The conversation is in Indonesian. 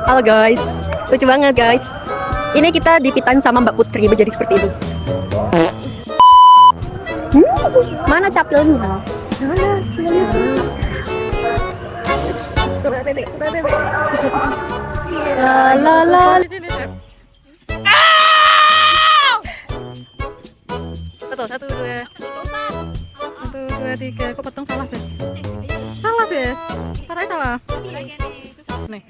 Halo guys, lucu banget guys. Ini kita dipitan sama Mbak Putri menjadi seperti ini. Mana capilnya? La la la. Betul, 1, 2. 1, 2, 3. Kok potong salah, Bes? Salah, Bes. Caranya salah. Nih.